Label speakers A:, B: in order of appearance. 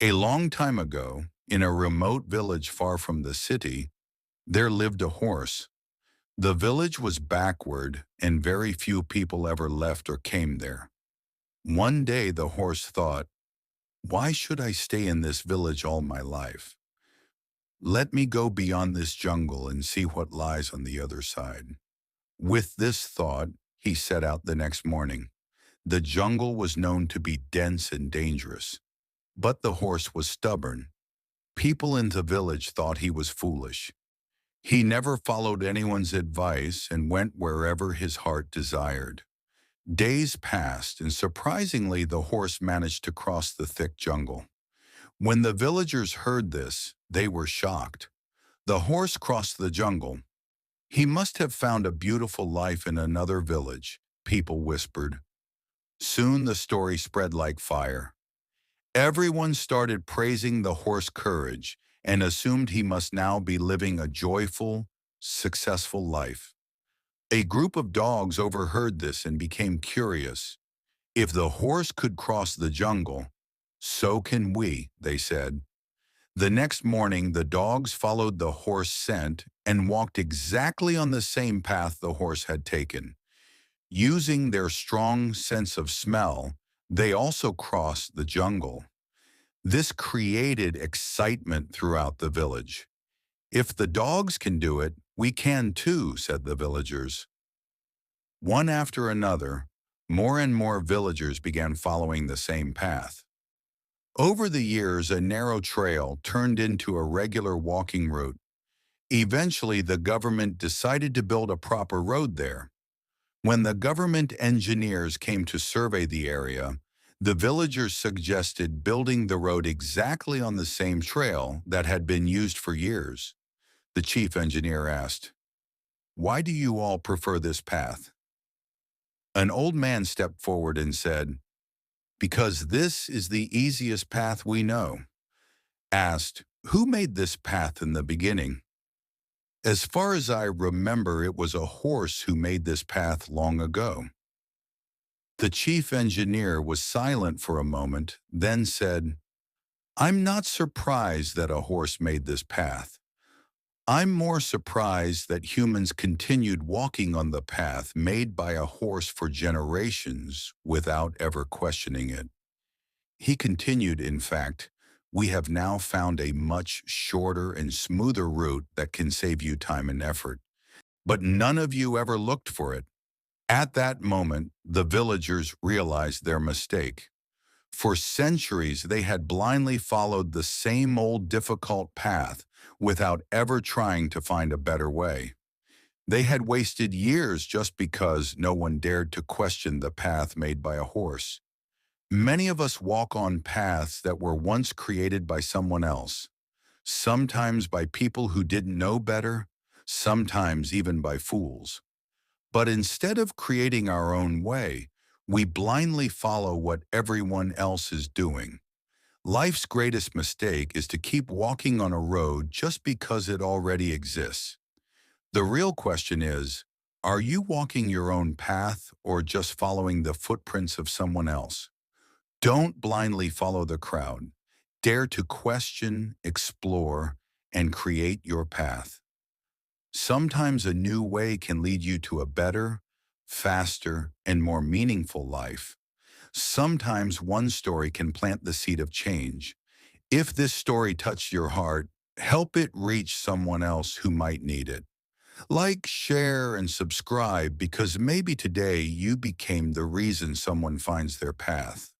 A: A long time ago, in a remote village far from the city, there lived a horse. The village was backward, and very few people ever left or came there. One day the horse thought, "Why should I stay in this village all my life? Let me go beyond this jungle and see what lies on the other side." With this thought, he set out the next morning. The jungle was known to be dense and dangerous, but the horse was stubborn. People in the village thought he was foolish. He never followed anyone's advice and went wherever his heart desired. Days passed, and surprisingly, the horse managed to cross the thick jungle. When the villagers heard this, they were shocked. The horse crossed the jungle. He must have found a beautiful life in another village, people whispered. Soon the story spread like fire. Everyone started praising the horse's courage and assumed he must now be living a joyful, successful life. A group of dogs overheard this and became curious. If the horse could cross the jungle, so can we, they said. The next morning, the dogs followed the horse's scent and walked exactly on the same path the horse had taken. Using their strong sense of smell, they also crossed the jungle. This created excitement throughout the village. "If the dogs can do it, we can too," said the villagers. One after another, more and more villagers began following the same path. Over the years, a narrow trail turned into a regular walking route. Eventually, the government decided to build a proper road there. When the government engineers came to survey the area, the villagers suggested building the road exactly on the same trail that had been used for years. The chief engineer asked, "Why do you all prefer this path?" An old man stepped forward and said, "Because this is the easiest path we know." Asked, "Who made this path in the beginning?" "As far as I remember, it was a horse who made this path long ago." The chief engineer was silent for a moment, then said, "I'm not surprised that a horse made this path. I'm more surprised that humans continued walking on the path made by a horse for generations without ever questioning it." He continued, "In fact, we have now found a much shorter and smoother route that can save you time and effort. But none of you ever looked for it." At that moment, the villagers realized their mistake. For centuries, they had blindly followed the same old difficult path without ever trying to find a better way. They had wasted years just because no one dared to question the path made by a horse. Many of us walk on paths that were once created by someone else, sometimes by people who didn't know better, sometimes even by fools. But instead of creating our own way, we blindly follow what everyone else is doing. Life's greatest mistake is to keep walking on a road just because it already exists. The real question is, are you walking your own path or just following the footprints of someone else? Don't blindly follow the crowd. Dare to question, explore, and create your path. Sometimes a new way can lead you to a better, faster, and more meaningful life. Sometimes one story can plant the seed of change. If this story touched your heart, help it reach someone else who might need it. Like, share, and subscribe because maybe today you became the reason someone finds their path.